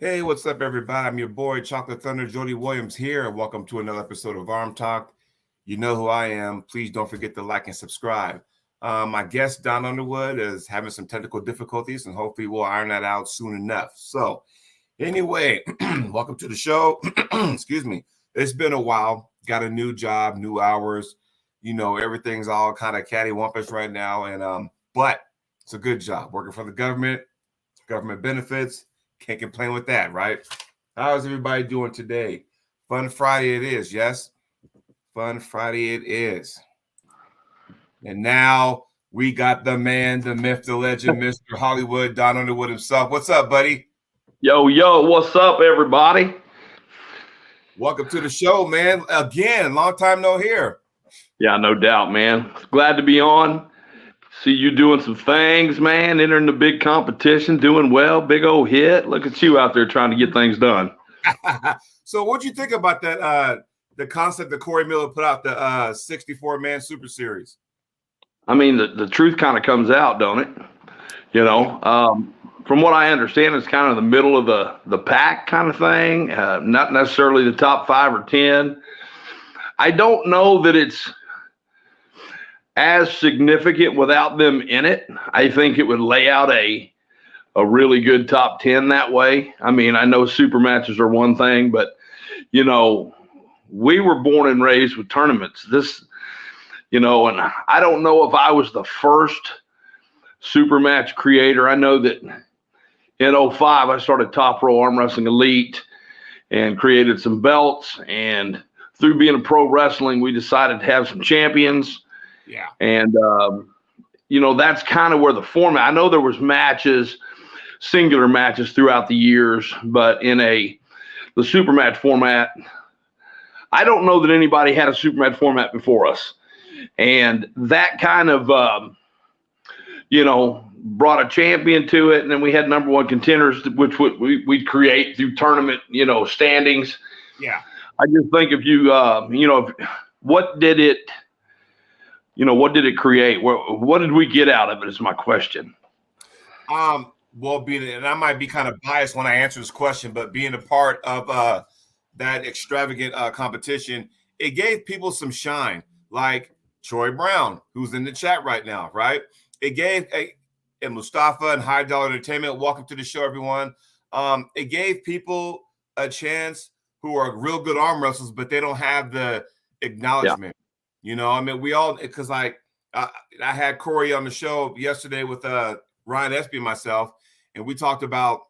Hey, what's up, everybody? I'm your boy, Chocolate Thunder, Jody Williams here. Welcome to another episode of ArmTalk. You know who I am. Please don't forget to like and subscribe. My guest, Don Underwood, is having some technical difficulties, and hopefully we'll iron that out soon enough. So, anyway, welcome to the show. Excuse me. It's been a while. Got a new job, new hours. You know, everything's all kind of cattywampus right now, but it's a good job. Working for the government benefits. Can't complain with that, right? How's everybody doing today? Fun Friday it is, yes? Fun Friday it is. And now we got the man, the myth, the legend, Mr. Hollywood, Don Underwood himself. What's up, buddy? Yo, what's up, everybody? Welcome to the show, man. Again, long time no here. Yeah, no doubt, man. Glad to be on. See you doing some things, man. Entering the big competition, doing well. Big old hit. Look at you out there trying to get things done. So what'd you think about that, the concept that Corey Miller put out, the 64-man Super Series? I mean, the truth kind of comes out, don't it? You know, from what I understand, it's kind of the middle of the pack kind of thing, not necessarily the top 5 or 10. I don't know that it's as significant without them in it. I think it would lay out a really good top 10 that way. I mean, I know super matches are one thing, but you know, we were born and raised with tournaments. This, you know, and I don't know if I was the first super match creator. I know that in 05, I started Top Row Arm Wrestling Elite and created some belts. And through being a pro wrestling, we decided to have some champions. Yeah. And, you know, that's kind of where the format, I know there was matches, singular matches throughout the years, but in the super match format, I don't know that anybody had a super match format before us. And that kind of, you know, brought a champion to it. And then we had number one contenders, which we'd create through tournament, you know, standings. Yeah. I just think if you, you know, what did it create? What did we get out of it is my question. Well, and I might be kind of biased when I answer this question, but being a part of that extravagant competition, it gave people some shine, like Troy Brown, who's in the chat right now, right? It gave and Mustafa and High Dollar Entertainment. Welcome to the show, everyone. It gave people a chance who are real good arm wrestlers, but they don't have the acknowledgement. Yeah. You know, I mean, we all, because like I had Corey on the show yesterday with Ryan Espy and myself, and we talked about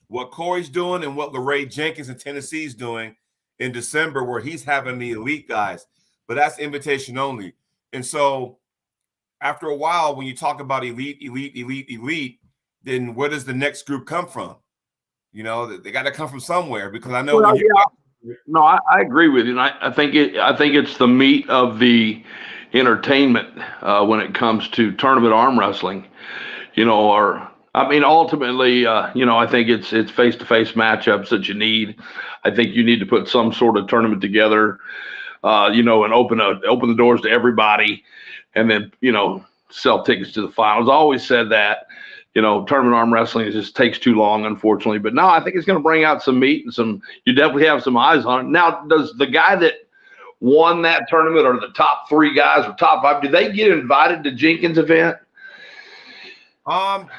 what Corey's doing and what LeRae Jenkins in Tennessee's doing in December, where he's having the elite guys, but that's invitation only. And so after a while, when you talk about elite, then where does the next group come from? You know, they got to come from somewhere, because I know when No, I agree with you. And I think it's the meat of the entertainment when it comes to tournament arm wrestling, you know, or I mean, ultimately, you know, I think it's face-to-face matchups that you need. I think you need to put some sort of tournament together, you know, and open the doors to everybody, and then, you know, sell tickets to the finals. I always said that. You know, tournament arm wrestling just takes too long, unfortunately. But no, I think it's going to bring out some meat and you definitely have some eyes on it. Now, does the guy that won that tournament, or the top 3 guys or top 5, do they get invited to Jenkins' event?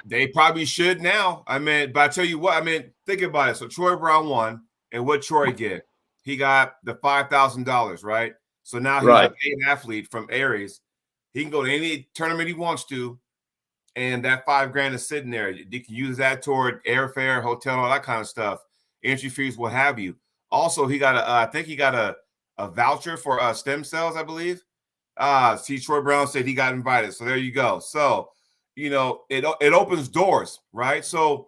They probably should now. I mean, but I tell you what, I mean, think about it. So Troy Brown won, and what Troy get? He got the $5,000, right? So now he's a paid athlete from Aries. He can go to any tournament he wants to. And that $5,000 is sitting there. You can use that toward airfare, hotel, all that kind of stuff, entry fees, what have you. Also, he got I think he got a voucher for stem cells, I believe. See, Troy Brown said he got invited. So there you go. So, you know, it opens doors, right? So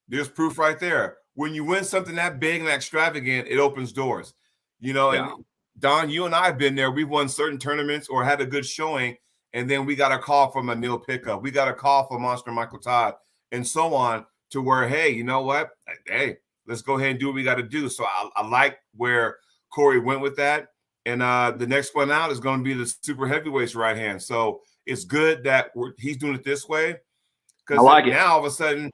there's proof right there. When you win something that big and extravagant, it opens doors. You know, and Don, you and I have been there. We've won certain tournaments or had a good showing. And then we got a call from a Neil Pickup. We got a call from Monster Michael Todd, and so on, to where, hey, you know what? Hey, let's go ahead and do what we got to do. So I like where Corey went with that. And the next one out is going to be the super heavyweights right hand. So it's good that he's doing it this way, because now all of a sudden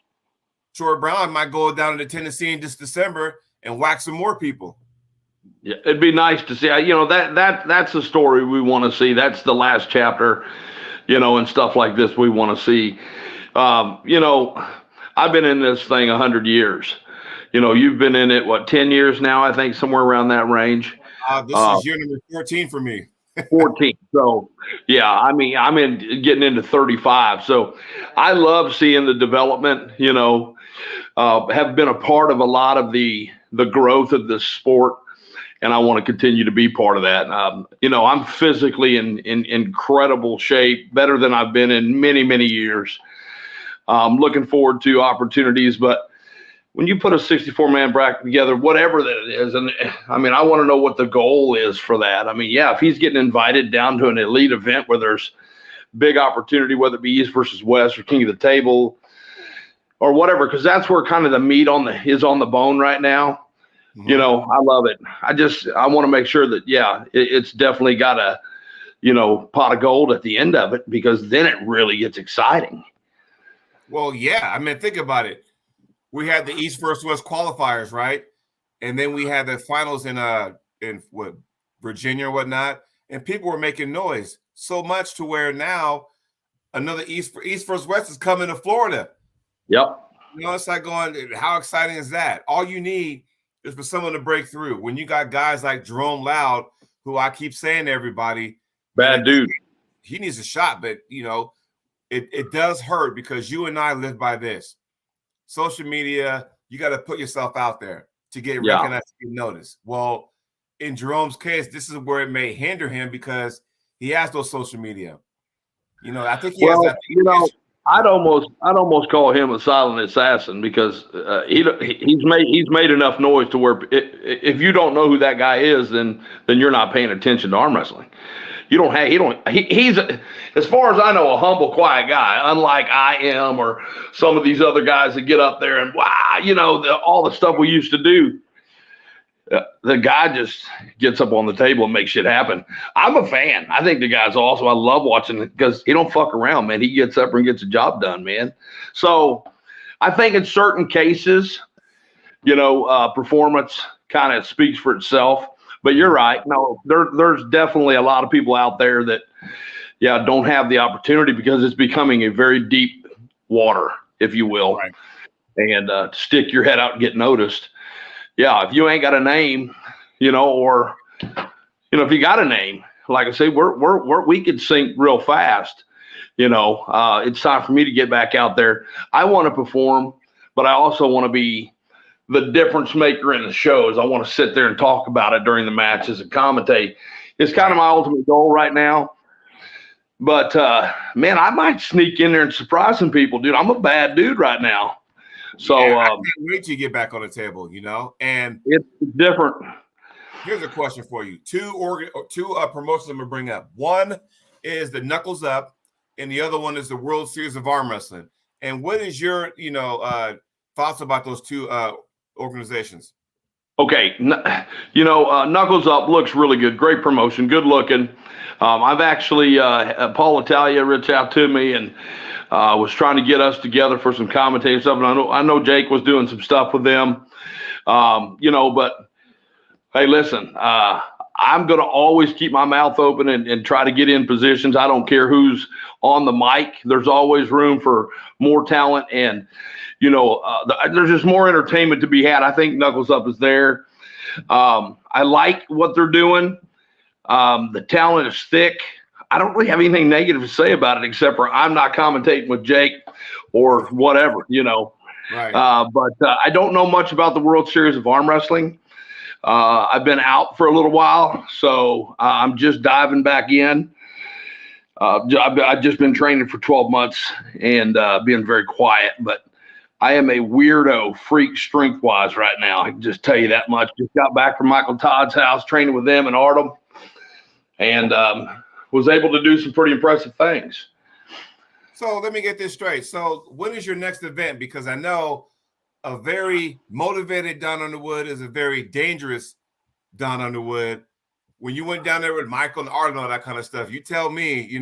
Troy Brown might go down to Tennessee in just December and whack some more people. Yeah, it'd be nice to see. That's the story we want to see. That's the last chapter, and stuff like this we want to see. I've been in this thing 100 years. You've been in it, 10 years now, I think, somewhere around that range. This is year number 14 for me. 14. So, yeah, I'm getting into 35. So I love seeing the development, have been a part of a lot of the growth of this sport. And I want to continue to be part of that. I'm physically in incredible shape, better than I've been in many, many years. Looking forward to opportunities. But when you put a 64-man bracket together, whatever that it is, and I want to know what the goal is for that. If he's getting invited down to an elite event where there's big opportunity, whether it be East versus West or King of the Table or whatever, because that's where kind of the meat is on the bone right now. Mm-hmm. I love it. I want to make sure that, it's definitely got a, pot of gold at the end of it, because then it really gets exciting. Well, yeah. Think about it. We had the East versus West qualifiers, right? And then we had the finals in Virginia or whatnot, and people were making noise so much to where now another East versus West is coming to Florida. Yep. It's like going, how exciting is that? All you need is for someone to break through. When you got guys like Jerome Loud, who I keep saying to everybody, bad dude, he needs a shot, but it does hurt, because you and I live by this. Social media, you got to put yourself out there to get recognized, to get noticed. Well, in Jerome's case, this is where it may hinder him, because he has no social media. I think he has that. I'd almost call him a silent assassin, because he's made enough noise to where if you don't know who that guy is, then you're not paying attention to arm wrestling. He's as far as I know, a humble, quiet guy, unlike I am or some of these other guys that get up there and all the stuff we used to do. The guy just gets up on the table and makes shit happen. I'm a fan. I think the guy's awesome. I love watching it, because he don't fuck around, man. He gets up and gets the job done, man. So I think in certain cases, performance kind of speaks for itself. But you're right. No, there's definitely a lot of people out there that, don't have the opportunity, because it's becoming a very deep water, if you will. Right. And to stick your head out and get noticed. Yeah, if you ain't got a name, or if you got a name, like I say, we could sink real fast. It's time for me to get back out there. I want to perform, but I also want to be the difference maker in the shows. I want to sit there and talk about it during the matches and commentate. It's kind of my ultimate goal right now. But man, I might sneak in there and surprise some people, dude. I'm a bad dude right now. So I can't wait till you get back on the table, and it's different. Here's a question for you. Two promotions I'm gonna bring up. One is the Knuckles Up, and the other one is the World Series of Arm Wrestling. And what is your, thoughts about those two organizations? Okay, Knuckles Up looks really good. Great promotion, good looking. I've actually Paul Italia reached out to me and was trying to get us together for some commentating stuff. And I know Jake was doing some stuff with them. But hey, listen, I'm going to always keep my mouth open and try to get in positions. I don't care who's on the mic. There's always room for more talent, and there's just more entertainment to be had. I think Knuckles Up is there. I like what they're doing. The talent is thick. I don't really have anything negative to say about it, except for I'm not commentating with Jake or whatever, Right. But I don't know much about the World Series of Arm Wrestling. I've been out for a little while, so I'm just diving back in. I've just been training for 12 months and being very quiet, but I am a weirdo freak strength-wise right now. I can just tell you that much. Just got back from Michael Todd's house, training with them in Artem, and was able to do some pretty impressive things. So let me get this straight. So when is your next event? Because I know a very motivated Don Underwood is a very dangerous Don Underwood. When you went down there with Michael and Artem and all that kind of stuff, you tell me,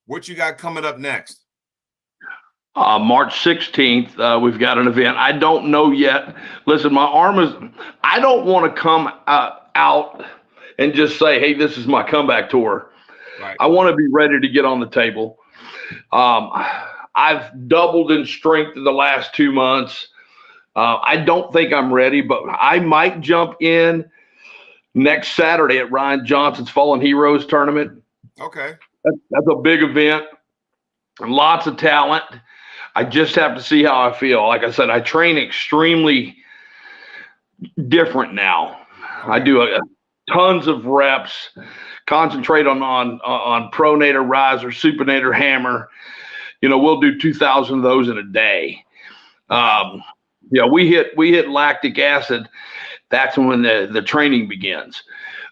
what you got coming up next. March 16th, we've got an event. I don't know yet. Listen, my arm is, I don't want to come out and just say, hey, this is my comeback tour. Right. I want to be ready to get on the table. I've doubled in strength in the last 2 months. I don't think I'm ready, but I might jump in next Saturday at Ryan Johnson's Fallen Heroes tournament. Okay. That's a big event. Lots of talent. I just have to see how I feel. Like I said, I train extremely different now. Okay. I do tons of reps, concentrate on pronator, riser, supinator, hammer. We'll do 2,000 of those in a day. We hit lactic acid. That's when the training begins.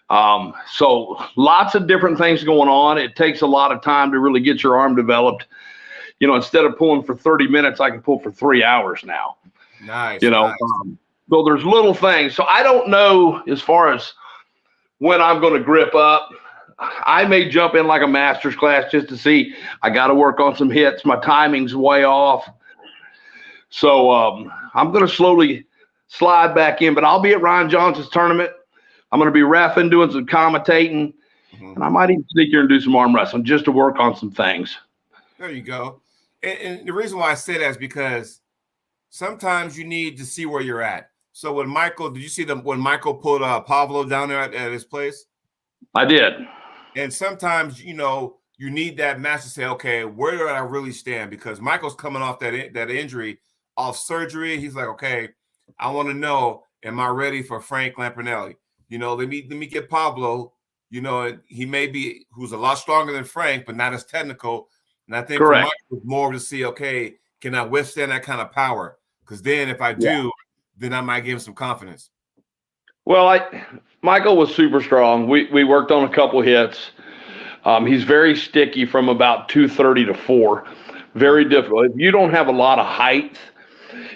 So lots of different things going on. It takes a lot of time to really get your arm developed. Instead of pulling for 30 minutes, I can pull for 3 hours now. Nice. Nice. So there's little things. So I don't know as far as when I'm going to grip up. I may jump in like a master's class just to see. I got to work on some hits. My timing's way off. So I'm going to slowly slide back in, but I'll be at Ryan Johnson's tournament. I'm going to be reffing, doing some commentating, and I might even sneak here and do some arm wrestling just to work on some things. There you go. And the reason why I say that is because sometimes you need to see where you're at. So when Michael, did you see when Michael pulled Pablo down there at his place? I did. And sometimes, you need that match to say, okay, where do I really stand? Because Michael's coming off that injury, off surgery. He's like, okay, I want to know, am I ready for Frank Lampanelli? Let me get Pablo. He may be, who's a lot stronger than Frank, but not as technical. And I think for Michael, it's more to see, okay, can I withstand that kind of power? Because then if I do, then I might give him some confidence. Well, Michael was super strong. We worked on a couple hits. He's very sticky from about 230 to 4. Very difficult. If you don't have a lot of height,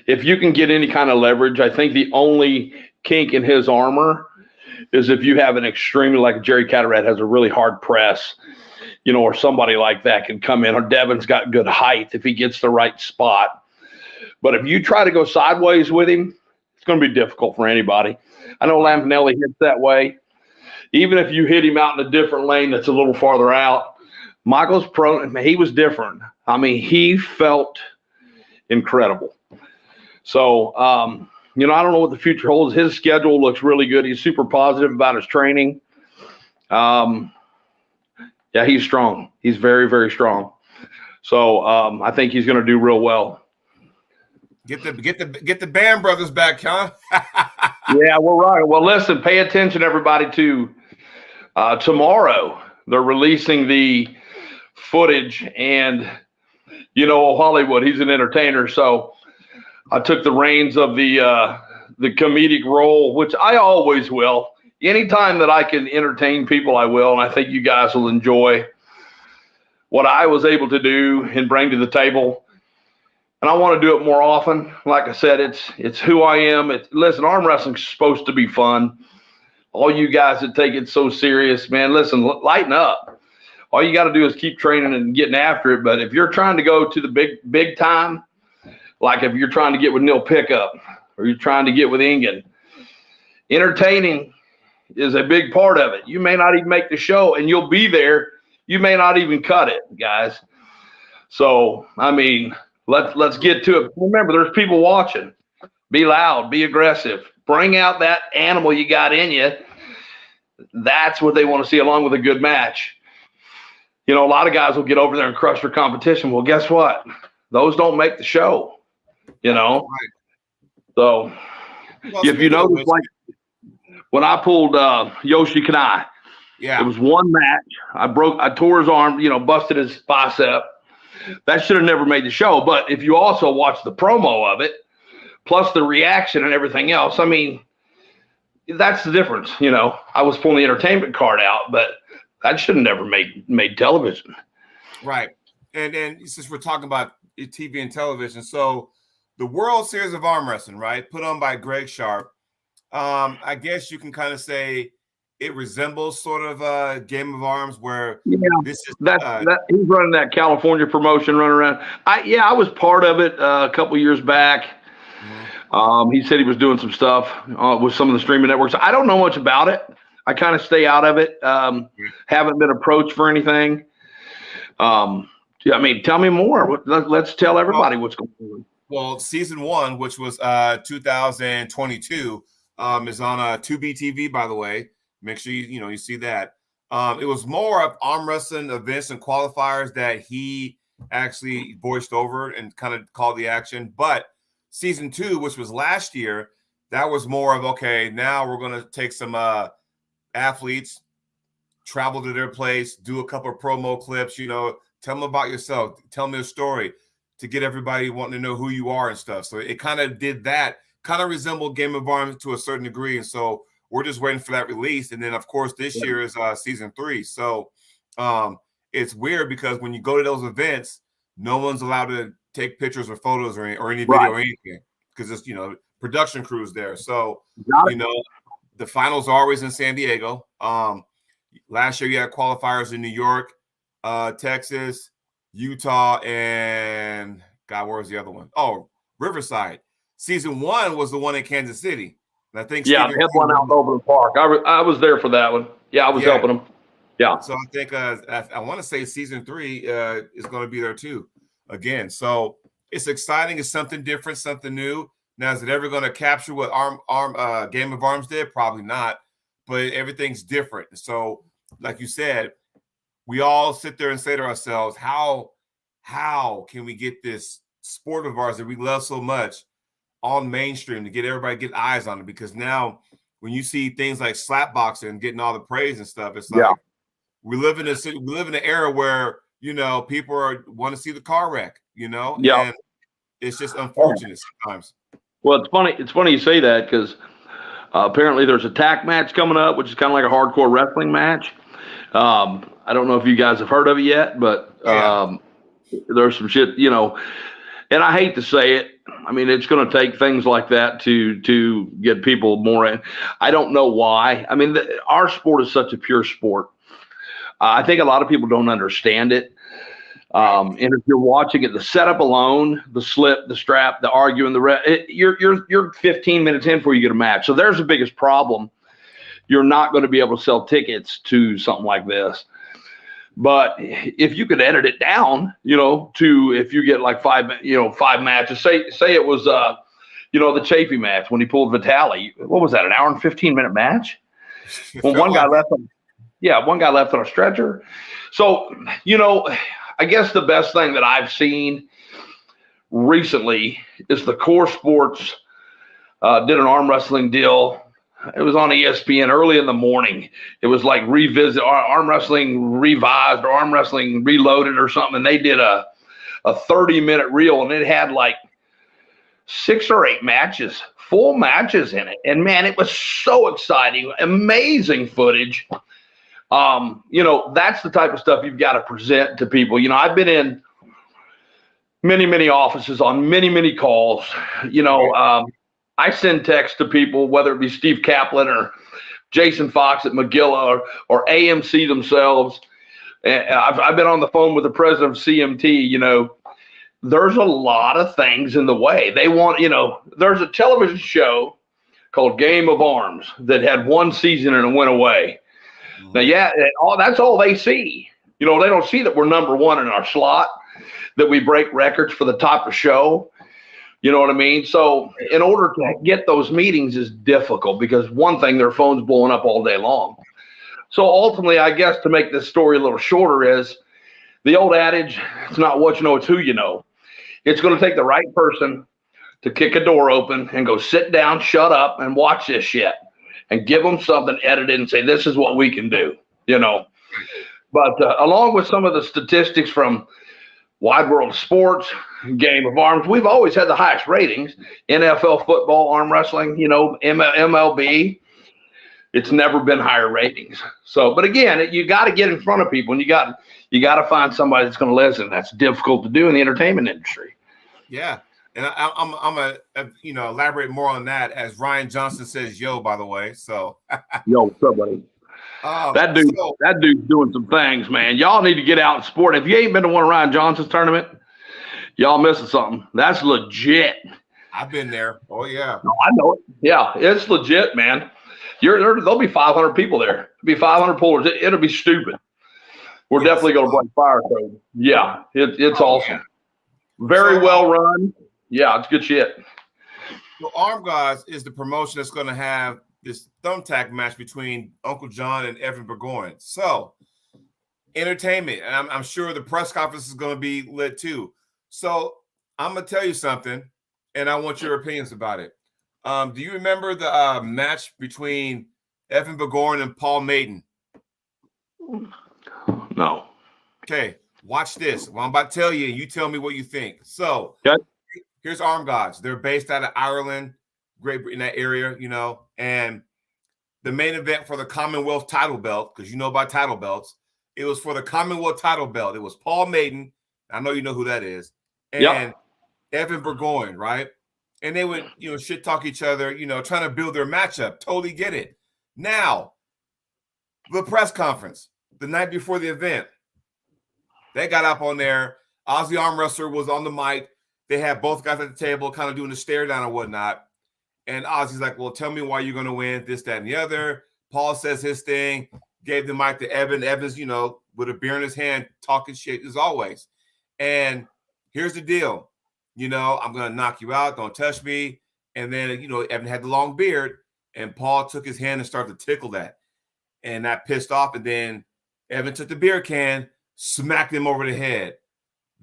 if you can get any kind of leverage, I think the only kink in his armor is if you have an extremely, like Jerry Cataract has a really hard press, or somebody like that can come in, or Devin's got good height if he gets the right spot. But if you try to go sideways with him, it's going to be difficult for anybody. I know Lampanelli hits that way. Even if you hit him out in a different lane that's a little farther out, Michael's he was different. I mean, he felt incredible. So, I don't know what the future holds. His schedule looks really good. He's super positive about his training. He's strong. He's very, very strong. So I think he's going to do real well. Get the Band brothers back, huh? Yeah, we're right. Well, listen, pay attention, everybody, to tomorrow. They're releasing the footage, and Hollywood, he's an entertainer, so I took the reins of the comedic role, which I always will. Anytime that I can entertain people, I will, and I think you guys will enjoy what I was able to do and bring to the table. And I want to do it more often. Like I said, it's who I am. Listen, arm wrestling's supposed to be fun. All you guys that take it so serious, man, listen, lighten up. All you got to do is keep training and getting after it. But if you're trying to go to the big time, like if you're trying to get with Neil Pickup or you're trying to get with Ingen, entertaining is a big part of it. You may not even make the show, and you'll be there. You may not even cut it, guys. So, I mean, let's get to it. Remember, there's people watching. Be loud. Be aggressive. Bring out that animal you got in you. That's what they want to see, along with a good match. A lot of guys will get over there and crush their competition. Well, guess what? Those don't make the show. So, well, if you notice, like when I pulled Yoshi Kanai, it was one match. I tore his arm, busted his bicep. That should have never made the show. But if you also watch the promo of it, plus the reaction and everything else, I mean, that's the difference. I was pulling the entertainment card out, but that should have never made television. Right. And since we're talking about TV and television, so the World Series of Arm Wrestling, right, put on by Greg Sharp. I guess you can kind of say it resembles sort of a Game of Arms where this is that he's running that California promotion running around. I was part of it a couple years back. He said he was doing some stuff with some of the streaming networks. I don't know much about it. I kind of stay out of it. Haven't been approached for anything. I mean, tell me more. Let's tell everybody what's going on. Well, season 1, which was 2022, is on Tubi TV, by the way. Make sure you see that. It was more of arm wrestling events and qualifiers that he actually voiced over and kind of called the action. But season 2, which was last year, that was more of, okay, now we're going to take some athletes, travel to their place, do a couple of promo clips, tell them about yourself, tell me a story to get everybody wanting to know who you are and stuff. So it kind of did that, kind of resembled Game of Arms to a certain degree. And so we're just waiting for that release. And then, of course, this year is season 3. So it's weird because when you go to those events, no one's allowed to take pictures or photos or any video or anything because it's, production crews there. So, the finals are always in San Diego. Last year you had qualifiers in New York, Texas, Utah, and God, where was the other one? Oh, Riverside. Season 1 was the one in Kansas City. And I think they had one out in Overland Park. I was there for that one. Yeah, I was helping them. Yeah. So I think I want to say season 3 is going to be there too again. So it's exciting. It's something different, something new. Now, is it ever going to capture what Game of Arms did? Probably not. But everything's different. So, like you said, we all sit there and say to ourselves, how can we get this sport of ours that we love so much on mainstream to get everybody get eyes on it? Because now when you see things like slap boxing getting all the praise and stuff, it's like we live in an era where people want to see the car wreck, and it's just unfortunate sometimes. Well, it's funny you say that because apparently there's a tag match coming up, which is kind of like a hardcore wrestling match. I don't know if you guys have heard of it yet, but there's some shit, and I hate to say it. I mean, it's going to take things like that to get people more in. I don't know why. I mean, our sport is such a pure sport. I think a lot of people don't understand it. And if you're watching it, the setup alone, the slip, the strap, the arguing, you're 15 minutes in before you get a match. So there's the biggest problem. You're not going to be able to sell tickets to something like this. But if you could edit it down, to if you get like five matches, say it was, the Chafee match when he pulled Vitali. What was that? An hour and 15-minute match? Well, one guy left on a stretcher. So, I guess the best thing that I've seen recently is the Core Sports did an arm wrestling deal. It was on ESPN early in the morning. It was like revisit arm wrestling revised or arm wrestling reloaded or something. And they did a 30-minute reel, and it had like 6 or 8 matches, full matches in it. And man, it was so exciting, amazing footage. That's the type of stuff you've got to present to people. I've been in many, many offices on many, many calls. I send texts to people, whether it be Steve Kaplan or Jason Fox at McGilla or AMC themselves. And I've been on the phone with the president of CMT. There's a lot of things in the way. They want, there's a television show called Game of Arms that had 1 season and it went away. Now, that's all they see. They don't see that we're number 1 in our slot, that we break records for the type of show. You know what I mean? So in order to get those meetings is difficult because one thing, their phone's blowing up all day long. So ultimately, I guess to make this story a little shorter is the old adage, it's not what you know, it's who you know. It's going to take the right person to kick a door open and go sit down, shut up, and watch this shit. And give them something edited and say, this is what we can do, But along with some of the statistics from Wide World of Sports, Game of Arms, we've always had the highest ratings. NFL football, arm wrestling, MLB. It's never been higher ratings. So, but again, you got to get in front of people, and you got to find somebody that's going to listen. That's difficult to do in the entertainment industry. Yeah. And I'm gonna elaborate more on that as Ryan Johnson says, "Yo," by the way. So, yo, what's up, buddy? That dude's doing some things, man. Y'all need to get out and support. If you ain't been to one of Ryan Johnson's tournament, y'all missing something. That's legit. I've been there. Oh yeah. No, I know it. Yeah, it's legit, man. There'll be 500 people there. There'll be 500 pullers. It'll be stupid. We're definitely going to break fire code. Yeah, it's awesome. Yeah. Very well run. Yeah, it's good shit. So Arm Gods is the promotion that's going to have this thumbtack match between Uncle John and Evan Burgoyne. So entertainment, and I'm sure the press conference is going to be lit too. So I'm going to tell you something, and I want your opinions about it. Do you remember the match between Evan Burgoyne and Paul Maiden? No. Okay, watch this. Well, I'm about to tell you, and you tell me what you think. So here's Arm Gods. They're based out of Ireland, Great Britain, that area, and the main event for the Commonwealth title belt, because you know about title belts, it was for the Commonwealth title belt. It was Paul Maiden. I know you know who that is. And Evan Burgoyne, right? And they would, shit talk each other, trying to build their matchup. Totally get it. Now, the press conference, the night before the event, they got up on there. Ozzy Arm Wrestler was on the mic. They had both guys at the table kind of doing the stare down and whatnot. And Ozzy's like, well, tell me why you're going to win, this, that, and the other. Paul says his thing, gave the mic to Evan. Evans, with a beer in his hand, talking shit as always. And here's the deal. I'm going to knock you out. Don't touch me. And then, Evan had the long beard, and Paul took his hand and started to tickle that. And that pissed off. And then Evan took the beer can, smacked him over the head.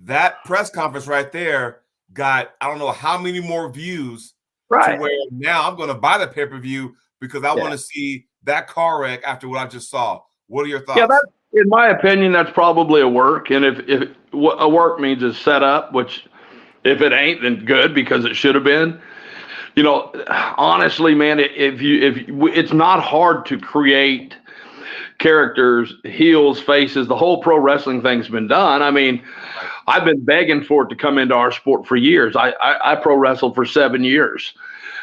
That press conference right there got, I don't know how many more views. Right. To where now I'm going to buy the pay-per-view because I want to see that car wreck after what I just saw. What are your thoughts? Yeah, in my opinion, that's probably a work. And if a work means it's set up, which if it ain't, then good, because it should have been. Honestly, man, it's not hard to create characters, heels, faces. The whole pro wrestling thing's been done. I mean, I've been begging for it to come into our sport for years. I pro wrestled for 7 years.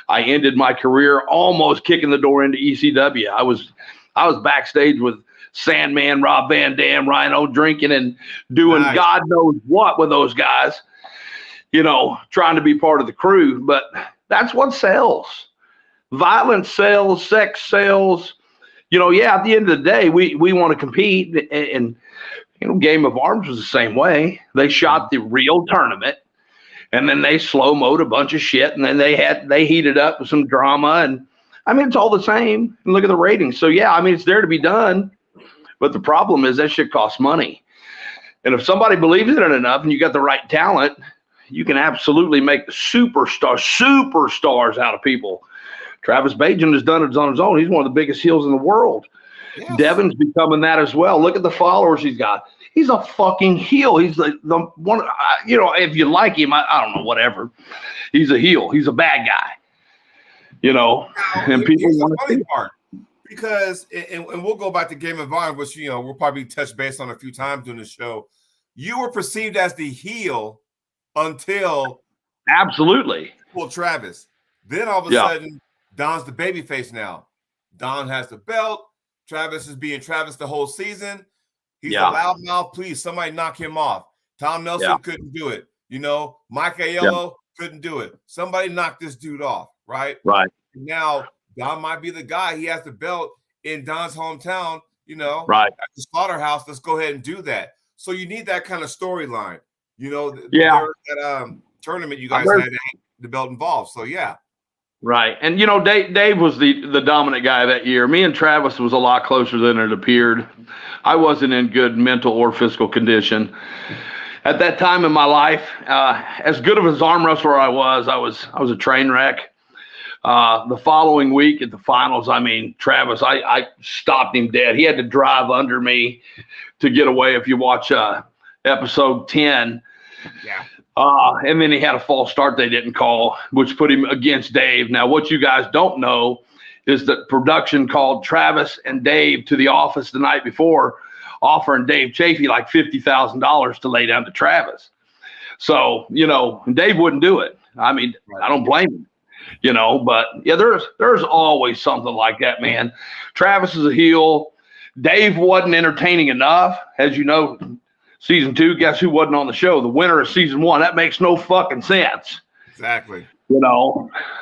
I ended my career almost kicking the door into ECW. I was backstage with Sandman, Rob Van Dam, Rhino, drinking and doing God knows what with those guys, trying to be part of the crew. But that's what sells. Violence sells, sex sells. At the end of the day, we want to compete, and Game of Arms was the same way. They shot the real tournament, and then they slow-moed a bunch of shit, and then they heated up with some drama, and I mean, it's all the same. And look at the ratings. So yeah, I mean, it's there to be done, but the problem is that shit costs money. And if somebody believes in it enough, and you got the right talent, you can absolutely make superstars out of people. Travis Bajan has done it on his own. He's one of the biggest heels in the world. Yes. Devin's becoming that as well. Look at the followers he's got. He's a fucking heel. He's the one, if you like him, I don't know, whatever. He's a heel. He's a bad guy, and people want to see part. Because, and we'll go back to Game of Arms, which, we'll probably touch base on a few times during the show. You were perceived as the heel until absolutely Travis. Then all of a sudden, Don's the babyface now. Don has the belt. Travis is being Travis the whole season. He's a loudmouth. Please, somebody knock him off. Tom Nelson couldn't do it. Mike Aiello couldn't do it. Somebody knock this dude off, right? Right. Now, Don might be the guy. He has the belt in Don's hometown, right. At the slaughterhouse. Let's go ahead and do that. So you need that kind of storyline. That tournament you guys had the belt involved. So, yeah. Right. And, Dave was the dominant guy that year. Me and Travis was a lot closer than it appeared. I wasn't in good mental or physical condition. At that time in my life, as good of an arm wrestler I was a train wreck. The following week at the finals, Travis, I stopped him dead. He had to drive under me to get away. If you watch episode 10. Yeah. And then he had a false start they didn't call, which put him against Dave. Now, what you guys don't know is that production called Travis and Dave to the office the night before, offering Dave Chafee like $50,000 to lay down to Travis. So, Dave wouldn't do it. I don't blame him, but yeah, there's always something like that, man. Travis is a heel. Dave wasn't entertaining enough. As you know, season 2, guess who wasn't on the show? The winner of season 1. That makes no fucking sense. Exactly.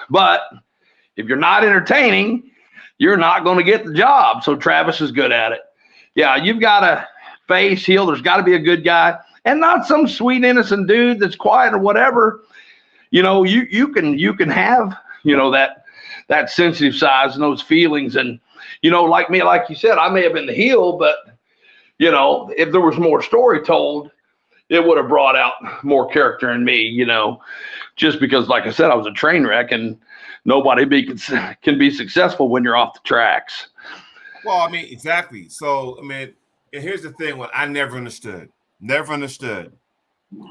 But if you're not entertaining, you're not going to get the job. So Travis is good at it. Yeah, you've got to face, heel. There's got to be a good guy and not some sweet, innocent dude that's quiet or whatever. You can have, that sensitive side and those feelings. And, like me, like you said, I may have been the heel, but, if there was more story told, it would have brought out more character in me, just because, like I said, I was a train wreck and nobody can be successful when you're off the tracks. Well, I mean, exactly. So, I mean, and here's the thing: what I never understood.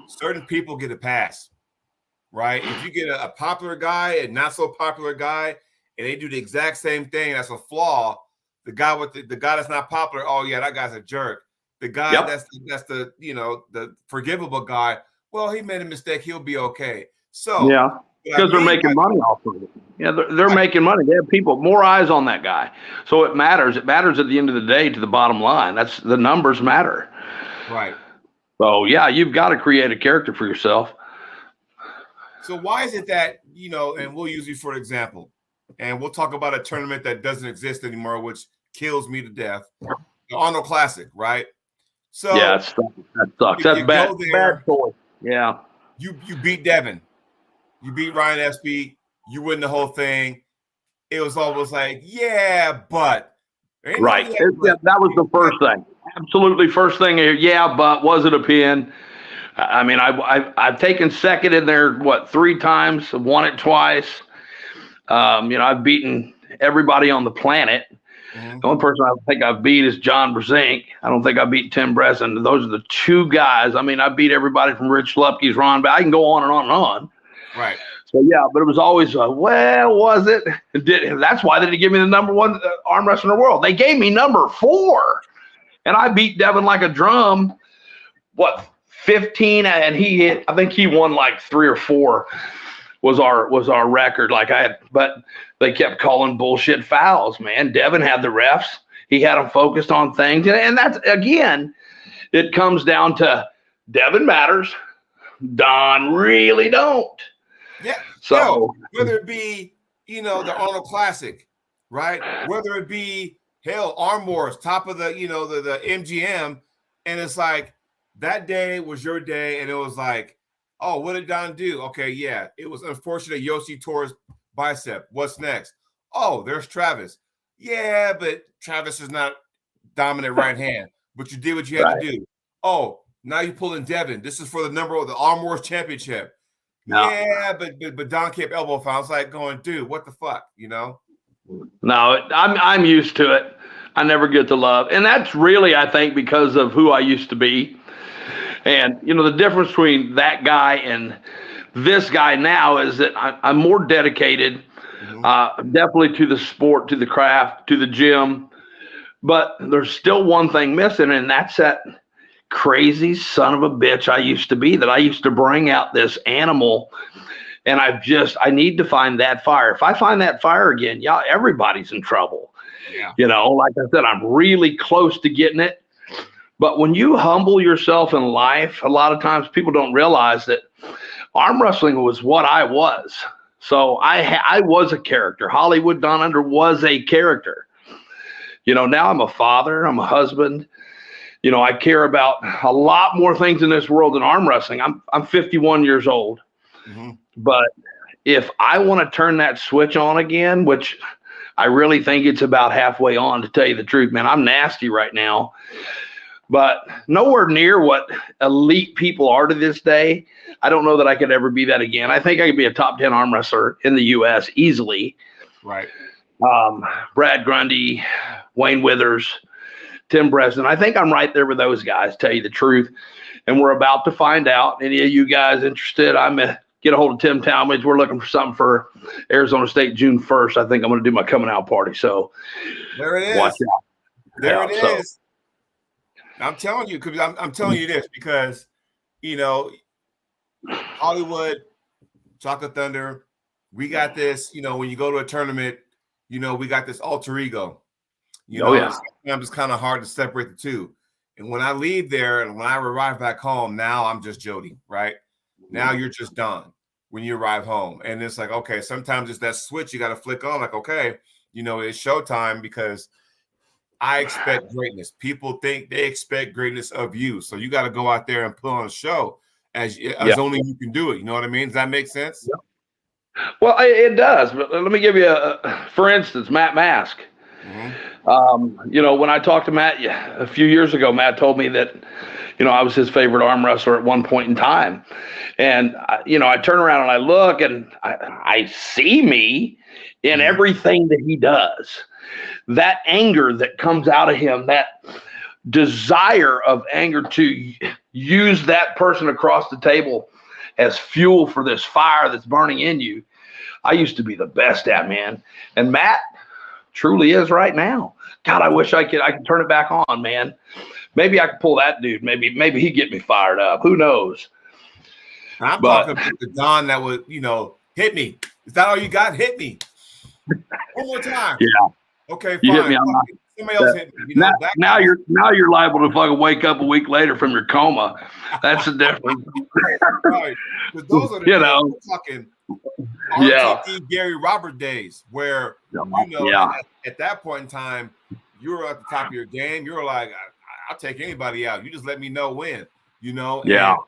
Certain people get a pass, right? If you get a popular guy and not so popular guy, and they do the exact same thing, that's a flaw. The guy that's not popular, oh yeah, that guy's a jerk. The guy that's the the forgivable guy. Well, he made a mistake. He'll be okay. So yeah, because they're making money off of it. Yeah, they're making money. They have more eyes on that guy. So it matters. It matters at the end of the day to the bottom line. That's the numbers matter. Right. So yeah, you've got to create a character for yourself. So why is it that, and we'll use you for example, and we'll talk about a tournament that doesn't exist anymore, which kills me to death. The Arnold Classic, right? So yeah, that sucks. That's bad. Bad choice. Yeah. You beat Devin. You beat Ryan Espy. You win the whole thing. It was almost like, yeah, but. Right. That was the first thing. Absolutely first thing. Yeah, but was it a pin? I mean, I've taken second in there, 3 times? I've won it twice. I've beaten everybody on the planet. Mm-hmm. The only person I think I've beat is John Brezink. I don't think I beat Tim Bresson. Those are the 2 guys. I mean, I beat everybody from Rich Lupke's, Ron, but I can go on and on and on. Right. So, yeah, but it was always, was it? That's why they didn't give me the number 1 arm wrestler in the world. They gave me number 4. And I beat Devin like a drum, 15? And I think he won like 3 or 4 was our record. But they kept calling bullshit fouls, man. Devin had the refs. He had them focused on things. And that's, again, it comes down to Devin matters. Don really don't. Yeah. So whether it be, the Arnold Classic, right? Whether it be, hell, Arm Wars, top of the, the MGM. And it's like, that day was your day. And it was like, oh, what did Don do? Okay, yeah. It was unfortunate Yoshi tore his bicep. What's next? Oh, there's Travis. Yeah, but Travis is not dominant right hand. But you did what you had to do. Oh, now you're pulling Devin. This is for the Arm Wars Championship. No. Yeah, but Don kept elbow foul. I was like going, dude, what the fuck, No, I'm used to it. I never get the love. And that's really, I think, because of who I used to be. And, the difference between that guy and this guy now is that I'm more dedicated, definitely to the sport, to the craft, to the gym. But there's still one thing missing, and that's that crazy son of a bitch I used to be, that I used to bring out this animal. And I need to find that fire. If I find that fire again, everybody's in trouble. Yeah. Like I said, I'm really close to getting it. But when you humble yourself in life, a lot of times people don't realize that arm wrestling was what I was. So I was a character. Hollywood Don Underwood was a character. Now I'm a father. I'm a husband. I care about a lot more things in this world than arm wrestling. I'm 51 years old. Mm-hmm. But if I want to turn that switch on again, which I really think it's about halfway on, to tell you the truth, man, I'm nasty right now. But nowhere near what elite people are to this day. I don't know that I could ever be that again. I think I could be a top 10 arm wrestler in the U.S. easily. Right. Brad Grundy, Wayne Withers, Tim Bresson. I think I'm right there with those guys, tell you the truth. And we're about to find out. Any of you guys interested? Get a hold of Tim Talmadge. We're looking for something for Arizona State June 1st. I think I'm going to do my coming out party. So there it is. Watch out. There it is. I'm telling you, because I'm telling you this because, Hollywood, Chocolate Thunder, we got this, when you go to a tournament, we got this alter ego. You know, sometimes it's kind of hard to separate the two. And when I leave there and when I arrive back home, now I'm just Jody, right? Now you're just Don when you arrive home. And it's like, okay, sometimes it's that switch you got to flick on, like, okay, you know, it's showtime because I expect greatness. People think they expect greatness of you. So you got to go out there and put on a show as only you can do it. You know what I mean? Does that make sense? Yeah. Well, it does. But let me give you for instance, Matt Mask. You know, when I talked to Matt a few years ago, Matt told me that, you know, I was his favorite arm wrestler at one point in time. And, you know, I turn around and I look and I see me in everything that he does. That anger that comes out of him, that desire of anger to use that person across the table as fuel for this fire that's burning in you, I used to be the best at, man. And Matt truly is right now. God, I wish I could turn it back on, man. Maybe I could pull that dude. Maybe he'd get me fired up. Who knows? I'm talking about the Don that would, you know, hit me. Is that all you got? Hit me. One more time. Yeah. Okay, fine. You hit me. Somebody else hit me. You know, now you're liable to fucking wake up a week later from your coma. That's the difference. Right. Those are the you know, we're talking RTD Gary Robert days where you know at that point in time you were at the top of your game. You were like, I'll take anybody out. You just let me know when. You know. Yeah. And,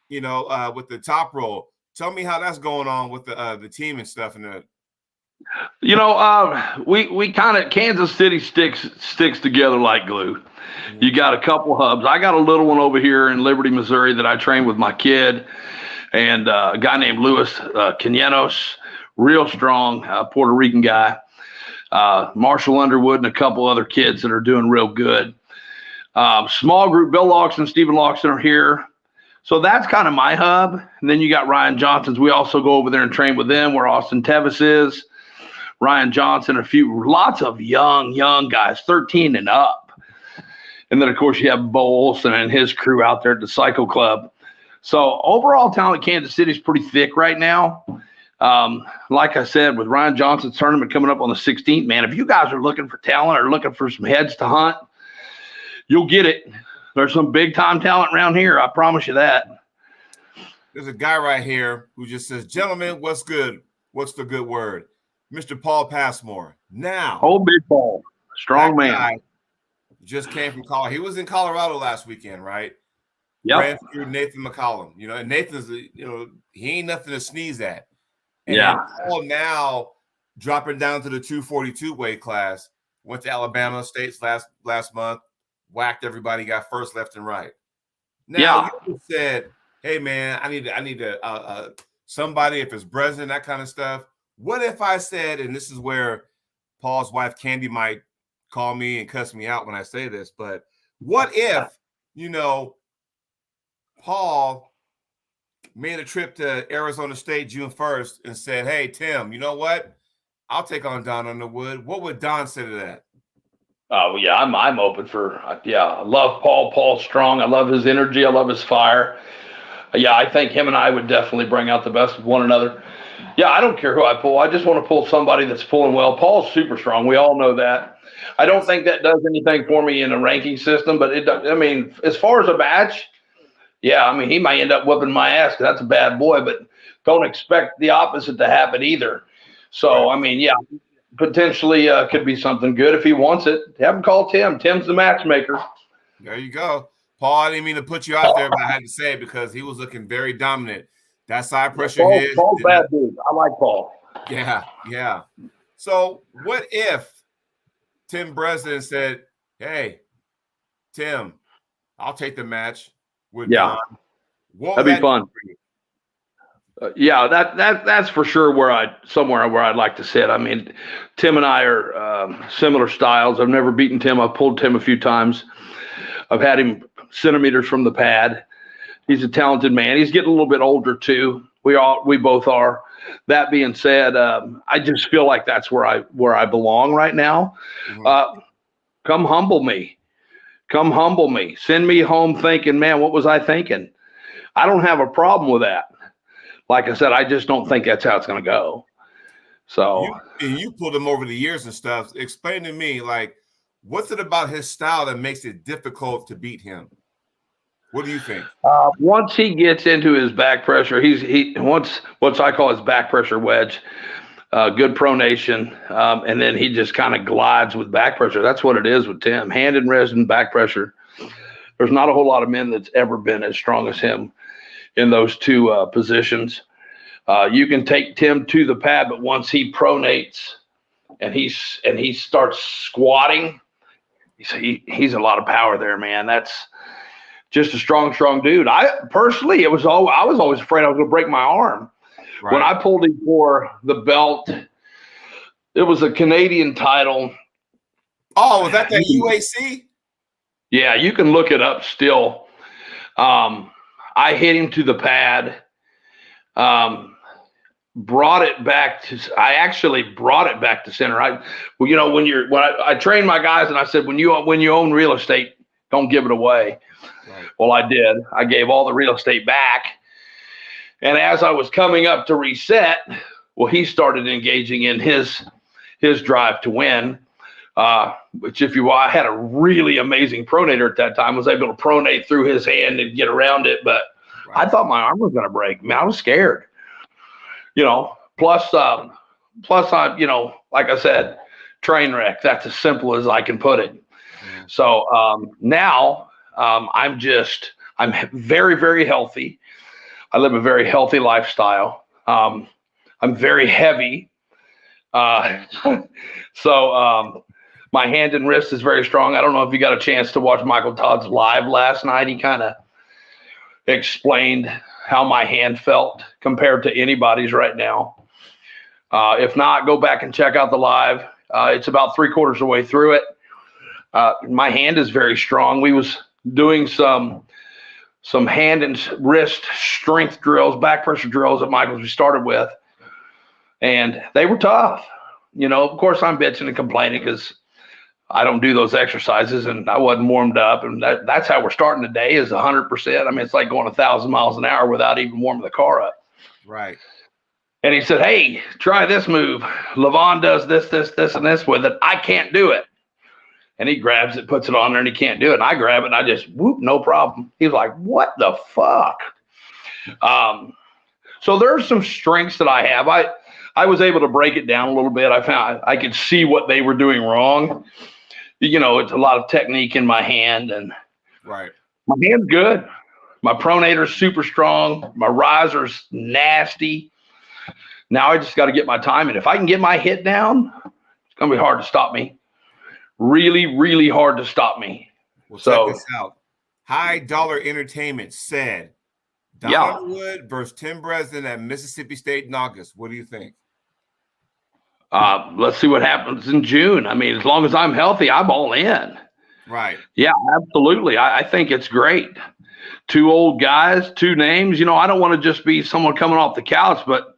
you know, with the top roll. Tell me how that's going on with the team and stuff and the. You know, we kind of Kansas City sticks together like glue. You got a couple hubs. I got a little one over here in Liberty, Missouri that I train with my kid, and a guy named Luis Canenos, real strong Puerto Rican guy. Marshall Underwood and a couple other kids that are doing real good. Small group, Bill Loxton, Stephen Loxton are here. So that's kind of my hub. And then you got Ryan Johnson's. We also go over there and train with them where Austin Tevis is. Ryan Johnson, lots of young guys, 13 and up. And then, of course, you have Bo Olson and his crew out there at the Cycle Club. So overall talent, Kansas City is pretty thick right now. Like I said, with Ryan Johnson's tournament coming up on the 16th, man, if you guys are looking for talent or looking for some heads to hunt, you'll get it. There's some big-time talent around here. I promise you that. There's a guy right here who just says, gentlemen, what's good? What's the good word? Mr. Paul Passmore. Now. Old Big Paul. Strong man. Just came from Colorado. He was in Colorado last weekend, right? Yeah. Ran through Nathan McCollum. You know, and Nathan's, you know, he ain't nothing to sneeze at. And Paul now dropping down to the 242 weight class. Went to Alabama States last month. Whacked everybody, got first, left, and right. Now you said, "Hey man, I need somebody if it's Breslin, that kind of stuff." What if I said, and this is where Paul's wife Candy might call me and cuss me out when I say this, but what if you know Paul made a trip to Arizona State June 1st and said, "Hey Tim, you know what? I'll take on Don Underwood." What would Don say to that? Oh yeah, I'm open for I love Paul. Paul's strong. I love his energy. I love his fire. Yeah, I think him and I would definitely bring out the best of one another. Yeah, I don't care who I pull. I just want to pull somebody that's pulling well. Paul's super strong. We all know that. I don't think that does anything for me in a ranking system, but it does. I mean, as far as a match, yeah, I mean, he might end up whooping my ass because that's a bad boy, but don't expect the opposite to happen either. So, I mean, yeah, potentially could be something good if he wants it. Have him call Tim. Tim's the matchmaker. There you go. Paul, I didn't mean to put you out there, but I had to say it because he was looking very dominant. That side pressure hit. Paul's bad dude. I like Paul. Yeah. So what if Tim Breslin said, "Hey, Tim, I'll take the match with Don." That'd be fun. That's for sure somewhere where I'd like to sit. I mean, Tim and I are similar styles. I've never beaten Tim. I've pulled Tim a few times. I've had him centimeters from the pad. He's a talented man. He's getting a little bit older too. We both are. That being said, I just feel like that's where I belong right now. Come humble me. Send me home thinking, man, what was I thinking? I don't have a problem with that. Like I said, I just don't think that's how it's going to go. So you pulled him over the years and stuff. Explain to me, like, What's it about his style that makes it difficult to beat him? What do you think? Once he gets into his back pressure, he once what I call his back pressure wedge, good pronation, and then he just kind of glides with back pressure. That's what it is with Tim. Hand and wrist and back pressure. There's not a whole lot of men that's ever been as strong as him in those two positions. You can take Tim to the pad, but once he pronates and he starts squatting, he's a lot of power there, man. That's just a strong dude. I was always afraid I was going to break my arm. Right. When I pulled him for the belt, it was a Canadian title. Oh, was that UAC? Yeah, you can look it up still. I hit him to the pad. Brought it back to center. When I train my guys and I said, when you own real estate, don't give it away. Right. Well, I did. I gave all the real estate back. And as I was coming up to reset, well, he started engaging in his drive to win, which I had a really amazing pronator at that time. I was able to pronate through his hand and get around it. But right. I thought my arm was going to break. Man, I was scared. Plus I, like I said, train wreck. That's as simple as I can put it. Yeah. So now I'm very, very healthy. I live a very healthy lifestyle. I'm very heavy. So my hand and wrist is very strong. I don't know if you got a chance to watch Michael Todd's live last night. He kind of explained how my hand felt compared to anybody's right now. If not, go back and check out the live. It's about 3/4 of the way through it. My hand is very strong. We was doing some hand and wrist strength drills, back pressure drills that Michael's we started with, and they were tough. Of course I'm bitching and complaining because I don't do those exercises and I wasn't warmed up, and that's how we're starting the day is 100%. I mean, it's like going 1,000 miles an hour without even warming the car up. Right. And he said, hey, try this move. Levon does this, and this with it. I can't do it. And he grabs it, puts it on there, and he can't do it. And I grab it, and I just, whoop, no problem. He's like, what the fuck? So there's some strengths that I have. I was able to break it down a little bit. I found I could see what they were doing wrong. It's a lot of technique in my hand. And right. My hand's good. My pronator's super strong. My riser's nasty. Now I just got to get my time. And if I can get my hit down, it's going to be hard to stop me. Really, really hard to stop me. Well, check this out. High Dollar Entertainment said Underwood versus Tim Breslin at Mississippi State in August. What do you think? Let's see what happens in June. I mean, as long as I'm healthy, I'm all in. Right. Yeah, absolutely. I think it's great. Two old guys, two names. I don't want to just be someone coming off the couch, but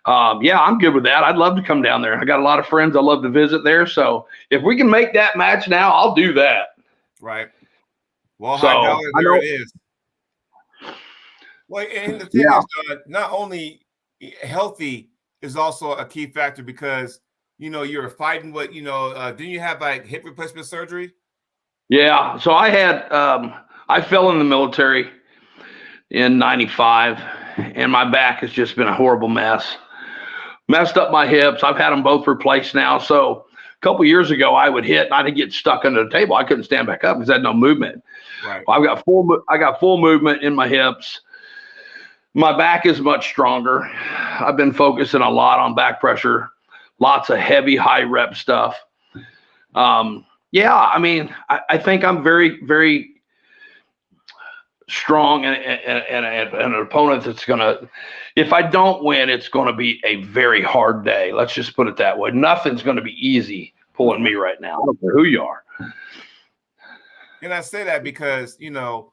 I'm good with that. I'd love to come down there. I got a lot of friends I love to visit there. So if we can make that match now, I'll do that. Right. Well, High Dollar, there it is. Well, and the thing is, not only healthy is also a key factor because, you're fighting what, didn't you have like hip replacement surgery? Yeah. So I had, I fell in the military in 95 and my back has just been a horrible mess. Messed up my hips. I've had them both replaced now. So a couple years ago, I would hit and I'd get stuck under the table. I couldn't stand back up because I had no movement. Right. I got full movement in my hips. My back is much stronger. I've been focusing a lot on back pressure, lots of heavy, high rep stuff. I think I'm very, very strong and an opponent that's going to, if I don't win, it's going to be a very hard day. Let's just put it that way. Nothing's going to be easy pulling me right now. I don't care who you are. And I say that because, a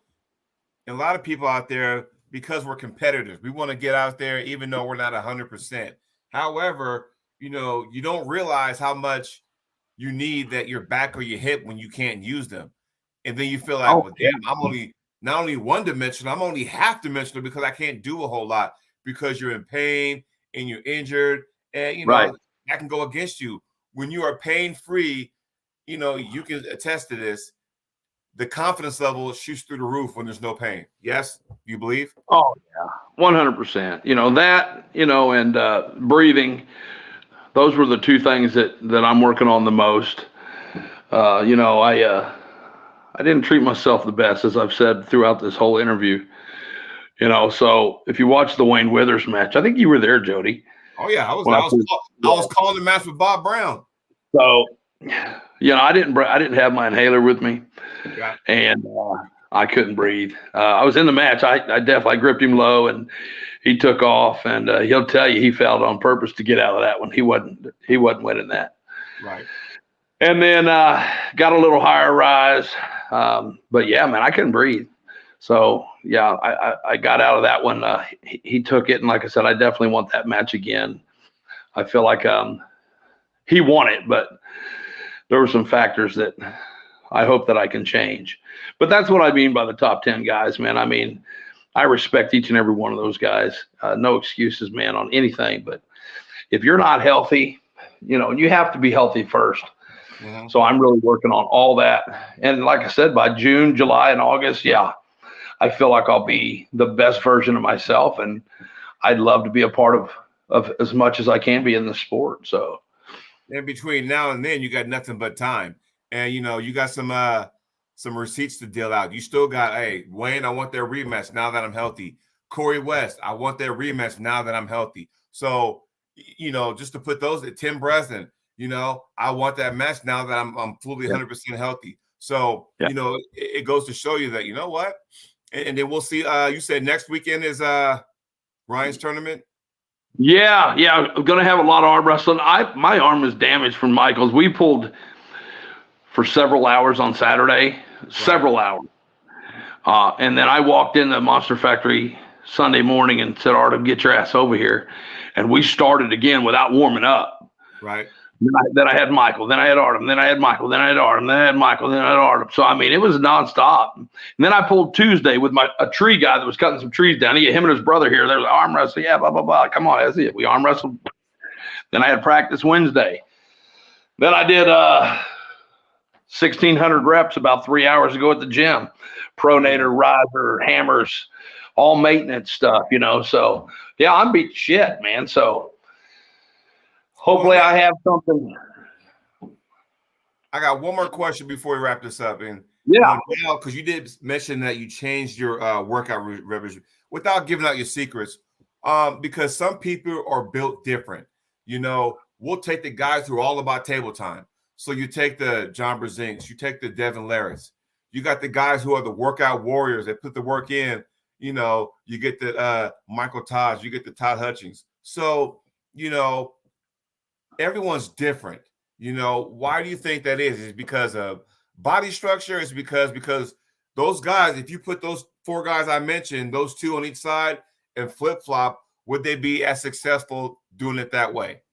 lot of people out there, because we're competitors, we want to get out there even though we're not 100%. However, you don't realize how much you need that your back or your hip when you can't use them. And then you feel like, I'm only not only one-dimensional, I'm only half-dimensional because I can't do a whole lot because you're in pain and you're injured. And, that can go against you. When you are pain-free, you can attest to this. The confidence level shoots through the roof when there's no pain. Yes, you believe? Oh yeah, 100%. That, and breathing. Those were the two things that I'm working on the most. I didn't treat myself the best, as I've said throughout this whole interview. So if you watch the Wayne Withers match, I think you were there, Jody. Oh yeah, I was calling the match with Bob Brown. So, I didn't have my inhaler with me, yeah. And I couldn't breathe. I was in the match. I definitely gripped him low, and he took off. And he'll tell you he fouled on purpose to get out of that one. He wasn't winning that. Right. And then got a little higher rise, but yeah, man, I couldn't breathe. So yeah, I got out of that one. He took it, and like I said, I definitely want that match again. I feel like he won it, but there were some factors that I hope that I can change. But that's what I mean by the top 10 guys, man. I mean, I respect each and every one of those guys. No excuses, man, on anything. But if you're not healthy, you have to be healthy first. Mm-hmm. So I'm really working on all that. And like I said, by June, July, and August, yeah, I feel like I'll be the best version of myself. And I'd love to be a part of as much as I can be in the sport. So in between now and then, you got nothing but time. And, you got some receipts to deal out. You still got, hey, Wayne, I want their rematch now that I'm healthy. Corey West, I want their rematch now that I'm healthy. So, just to put those at Tim Breslin, I want that match now that I'm fully 100% healthy. So, it goes to show you that, you know what? And then we'll see. You said next weekend is Ryan's tournament? Yeah. I'm going to have a lot of arm wrestling. My arm is damaged from Michaels. We pulled for several hours on Saturday, several hours. And then I walked in the Monster Factory Sunday morning and said, Artem, get your ass over here. And we started again without warming up. Right. Then I had Michael, then I had Artem, then I had Michael, then I had Artem, then I had Michael, then I had Artem. So, I mean, it was nonstop. And then I pulled Tuesday with a tree guy that was cutting some trees down. Him and his brother here, they were arm wrestling. Yeah, blah, blah, blah. Come on, that's it. We arm wrestled. Then I had practice Wednesday. Then I did 1,600 reps about 3 hours ago at the gym. Pronator, riser, hammers, all maintenance stuff, So, yeah, I'm beat shit, man. So, hopefully I have something. I got one more question before we wrap this up. And now, because you did mention that you changed your workout revision without giving out your secrets, because some people are built different. We'll take the guys who are all about table time. So you take the John Brzezinks, you take the Devin Larratts. You got the guys who are the workout warriors that put the work in. You get the Michael Taj, you get the Todd Hutchings. So, everyone's different. Why do you think that is? Is it because of body structure? Is it because those guys, if you put those 4 guys I mentioned, those 2 on each side and flip-flop, would they be as successful doing it that way?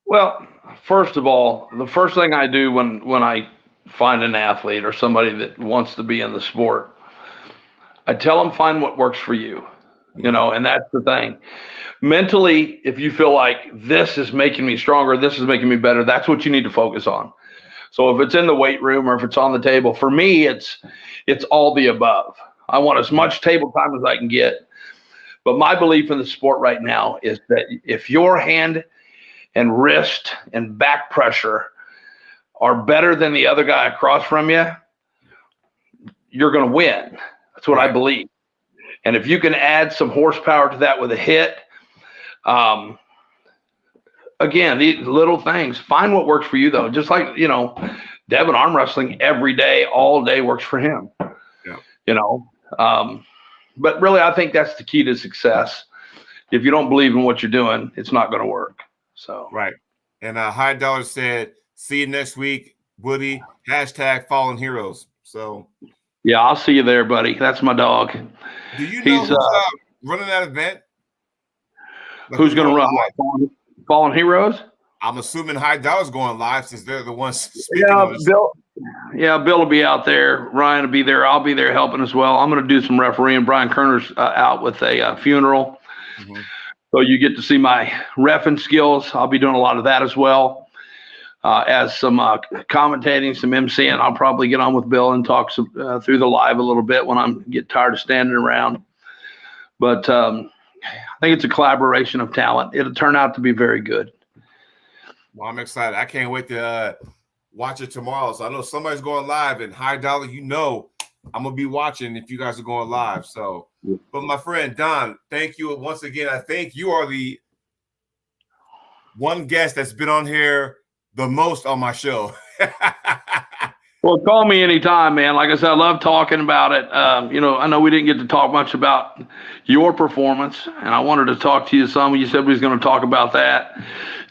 Well, first of all, the first thing I do when I find an athlete or somebody that wants to be in the sport, I tell them find what works for you, and that's the thing. Mentally, if you feel like this is making me stronger, this is making me better, that's what you need to focus on. So if it's in the weight room or if it's on the table, for me, it's all the above. I want as much table time as I can get. But my belief in the sport right now is that if your hand and wrist and back pressure are better than the other guy across from you, you're going to win. That's what I believe. And if you can add some horsepower to that with a hit, again, these little things, find what works for you though. Just like, Devin arm wrestling every day, all day works for him. Yeah. But really, I think that's the key to success. If you don't believe in what you're doing, it's not going to work. So right. And High Dollar said, "See you next week, Woody. #Fallen Heroes." So yeah, I'll see you there, buddy. That's my dog. Do you know who's running that event? Who's going to run Fallen Heroes? I'm assuming High Dollar's going live since they're the ones speaking. Bill will be out there. Ryan will be there. I'll be there helping as well. I'm going to do some refereeing. Brian Kerner's out with a funeral. Mm-hmm. So you get to see my reffing skills. I'll be doing a lot of that as well. as some commentating, some MCing. I'll probably get on with Bill and talk through the live a little bit when I get tired of standing around. But I think it's a collaboration of talent. It'll turn out to be very good. Well, I'm excited. I can't wait to watch it tomorrow. So I know somebody's going live, and High Dollar, I'm going to be watching if you guys are going live. So, but my friend Don, thank you once again. I think you are the one guest that's been on here the most on my show. Well, call me anytime, man. Like I said, I love talking about it. I know we didn't get to talk much about your performance, and I wanted to talk to you some. You said we was going to talk about that.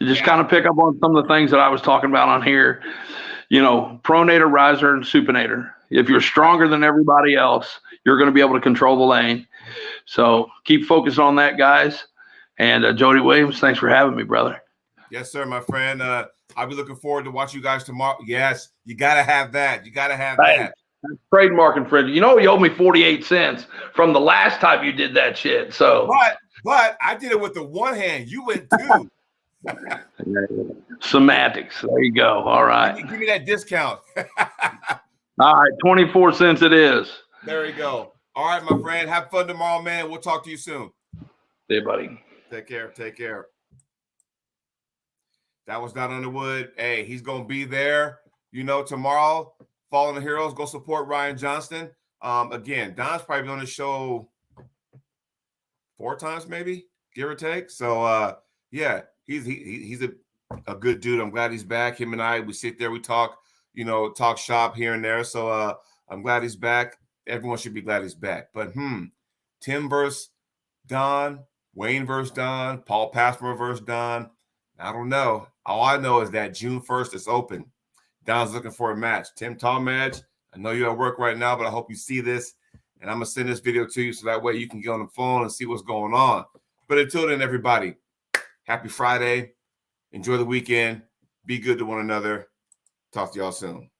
Just kind of pick up on some of the things that I was talking about on here. Pronator, riser, and supinator. If you're stronger than everybody else, you're going to be able to control the lane. So keep focused on that, guys. And Jody Williams, thanks for having me, brother. Yes, sir, my friend. I'll be looking forward to watch you guys tomorrow. Yes, you got to have that. You got to have that. Trademarking, friend. You owe me 48 cents from the last time you did that shit. So, but I did it with the one hand. You went two. Semantics. There you go. All right. Give me that discount. All right. 24 cents it is. There you go. All right, my friend. Have fun tomorrow, man. We'll talk to you soon. See you, buddy. Take care. Take care. That was Don Underwood. Hey, he's going to be there, tomorrow. Fallen the Heroes. Go support Ryan Johnston. Again, Don's probably on the show 4 times, maybe, give or take. So, yeah, he's a good dude. I'm glad he's back. Him and I, we sit there, we talk, talk shop here and there. So, I'm glad he's back. Everyone should be glad he's back. But, Tim versus Don, Wayne versus Don, Paul Passmore versus Don. I don't know. All I know is that June 1st is open. Don's looking for a match. Tim Tall match. I know you're at work right now, but I hope you see this. And I'm going to send this video to you so that way you can get on the phone and see what's going on. But until then, everybody, happy Friday. Enjoy the weekend. Be good to one another. Talk to y'all soon.